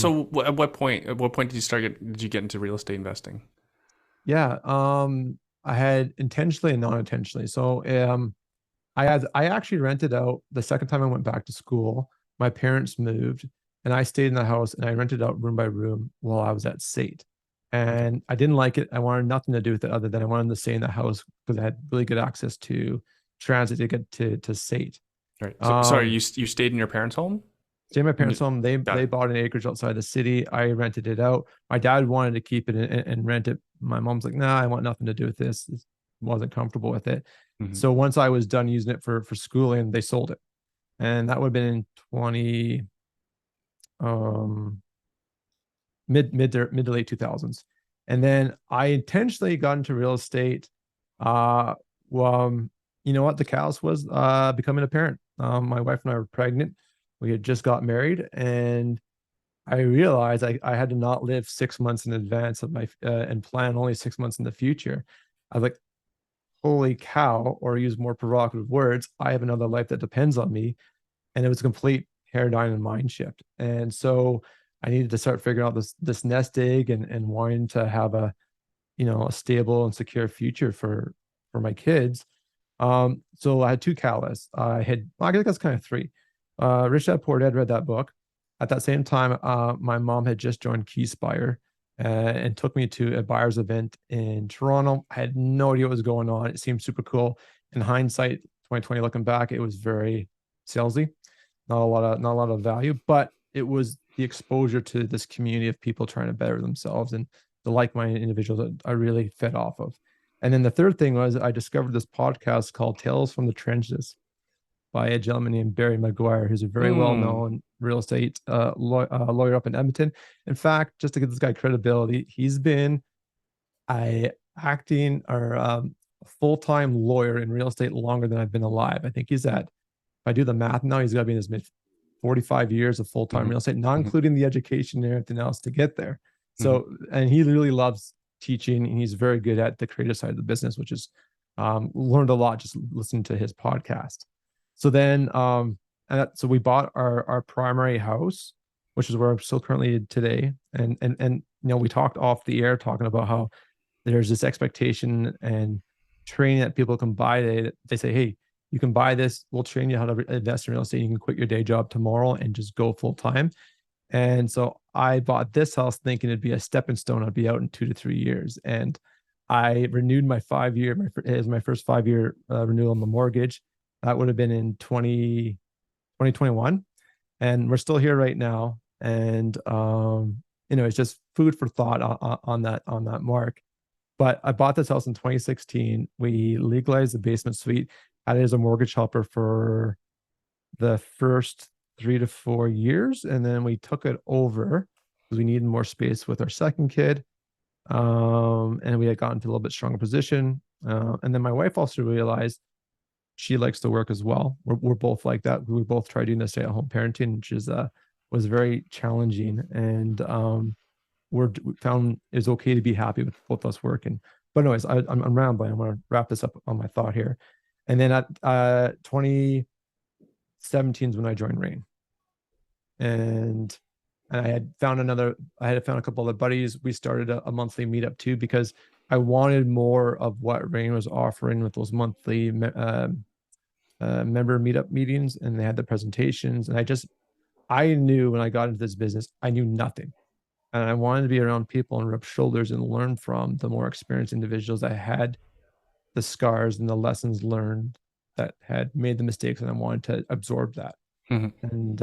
So at what point did you get into real estate investing? Yeah. I had intentionally and non-intentionally. So I actually rented out the second time I went back to school. My parents moved and I stayed in the house and I rented out room by room while I was at State. Okay. And I didn't like it. I wanted nothing to do with it other than I wanted to stay in the house because I had really good access to transit to get to State. All right. So sorry, Um, you stayed in your parents' home? Stayed in my And parents' home. got They it. bought an acreage outside the city. I rented it out. My dad wanted to keep it and rent it. My mom's like, nah, I want nothing to do with this. Wasn't comfortable with it. Hmm. So once I was done using it for schooling, they sold it. And that would have been in 20 um mid to late 2000s. And then I intentionally got into real estate. Well, you know what? The catalyst was becoming a parent. My wife and I were pregnant. We had just got married, and I realized I had to not live 6 months in advance of my and plan only 6 months in the future. I was like, holy cow, or use more provocative words, I have another life that depends on me. And it was a complete paradigm and mind shift. And so I needed to start figuring out this nest egg and wanting to have a stable and secure future for my kids. So I had two catalysts. I think that's kind of three. Rich Dad Poor Dad, read that book. At that same time, my mom had just joined Keyspire and took me to a buyer's event in Toronto. I had no idea what was going on. It seemed super cool. In hindsight, 2020, looking back, it was very salesy, not a lot of value, but it was the exposure to this community of people trying to better themselves and the like-minded individuals that I really fed off of. And then the third thing was I discovered this podcast called Tales from the Trenches by a gentleman named Barry Maguire, who's a very Mm. well-known real estate lawyer up in Edmonton. In fact, just to give this guy credibility, he's been a acting or full-time lawyer in real estate longer than I've been alive. I think he's at, if I do the math now, he's got to be in his mid 45 years of full-time Hmm. real estate, not Hmm. including the education and everything else to get there. Hmm. So, and he really loves teaching, and he's very good at the creative side of the business, which is learned a lot just listening to his podcast. So then, so we bought our primary house, which is where I'm still currently today. And we talked off the air talking about how there's this expectation and training that people can buy. They say, hey, you can buy this. We'll train you how to invest in real estate. You can quit your day job tomorrow and just go full time. And so I bought this house thinking it'd be a stepping stone. I'd be out in 2 to 3 years. And I renewed my 5 year, it was my first 5 year renewal on the mortgage. That would have been in 2021. And we're still here right now. And, it's just food for thought on that mark. But I bought this house in 2016. We legalized the basement suite, had it as a mortgage helper for the first 3 to 4 years. And then we took it over because we needed more space with our second kid. And we had gotten to a little bit stronger position. And then my wife also realized she likes to work as well. We're both like that. We both tried doing the stay-at-home parenting, which was very challenging. And we found it's okay to be happy with both of us working. But anyways, I'm rambling. I'm going to wrap this up on my thought here. And then at 2017 is when I joined Rain, and I had found a couple of buddies. We started a monthly meetup too because I wanted more of what Rain was offering with those monthly member meetup meetings, and they had the presentations. And I knew when I got into this business, I knew nothing. And I wanted to be around people and rub shoulders and learn from the more experienced individuals that had the scars and the lessons learned, that had made the mistakes, and I wanted to absorb that. Hmm. And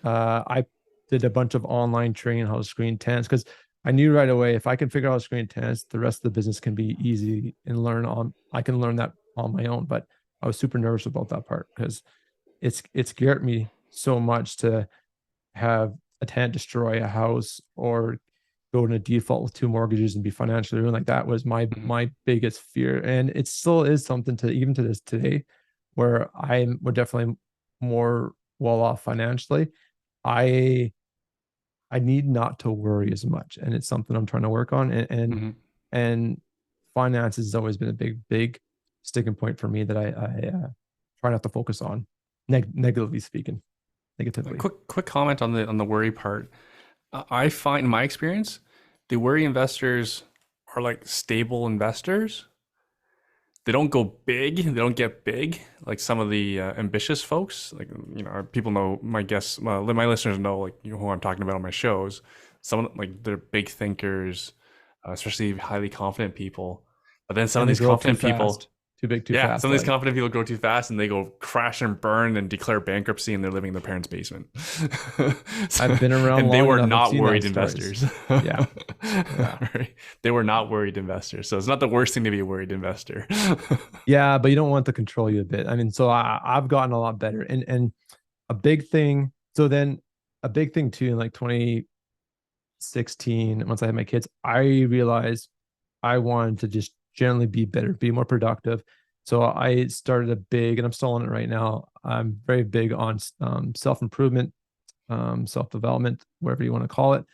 I did a bunch of online training on how to screen tenants because I knew right away if I can figure out how to screen tenants, the rest of the business can be easy and I can learn that on my own. But I was super nervous about that part because it scared me so much to have a tenant destroy a house or go in a default with two mortgages and be financially ruined. Like that was Hmm. my biggest fear, and it still is something to even to this today, where we're definitely more well off financially. I I need not to worry as much, and it's something I'm trying to work on. Hmm. And finances has always been a big sticking point for me that I try not to focus on, negatively speaking, A negatively. quick comment on the worry part. I find in my experience, the worry investors are like stable investors. They don't go big. They don't get big like some of the ambitious folks. Like people know my guests, my listeners know like who I'm talking about on my shows. Some like they're big thinkers, especially highly confident people. But then some of And they these grow up too confident people, fast, too big, too yeah, some fast. of these Like, confident people grow too fast and they go crash and burn and declare bankruptcy and they're living in their parents' basement. I've been around And they long were enough. I've not seen that worried stories. investors. Yeah. Yeah. Right? They were not worried investors. So it's not the worst thing to be a worried investor. Yeah. But you don't want to control you a bit. I mean, so I've gotten a lot better. And a big thing. So then a big thing too, in like 2016, once I had my kids, I realized I wanted to just generally be better, be more productive. So I started a big, and I'm still on it right now. I'm very big on self improvement, self development, whatever you want to call it.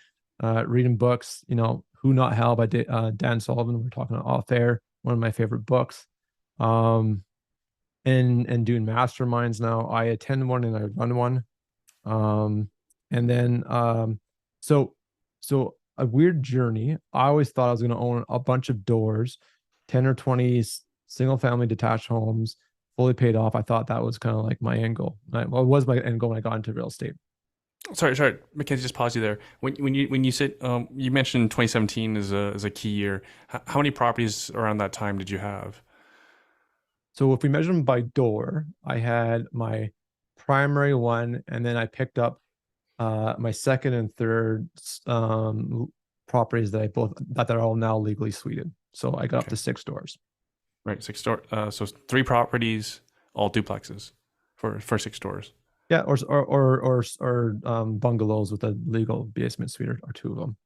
Reading books, Who Not How by Dan Sullivan. We're talking off air, one of my favorite books. Um, and doing masterminds now. I attend one and I run one. Um, and then so so a weird journey. I always thought I was going to own a bunch of doors, 10 or 20 single family detached homes, fully paid off. I thought that was kind of like my end goal. Well, it was my end goal when I got into real estate. Sorry, Mackenzie, just pause you there. When you said you mentioned 2017 as a key year. How many properties around that time did you have? So if we measure them by door, I had my primary one, and then I picked up my second and third properties that are all now legally suited. So I got up Okay, to 6 doors. right, six door. So three properties, all duplexes for 6 doors. Yeah, or bungalows with a legal basement suite or two of them.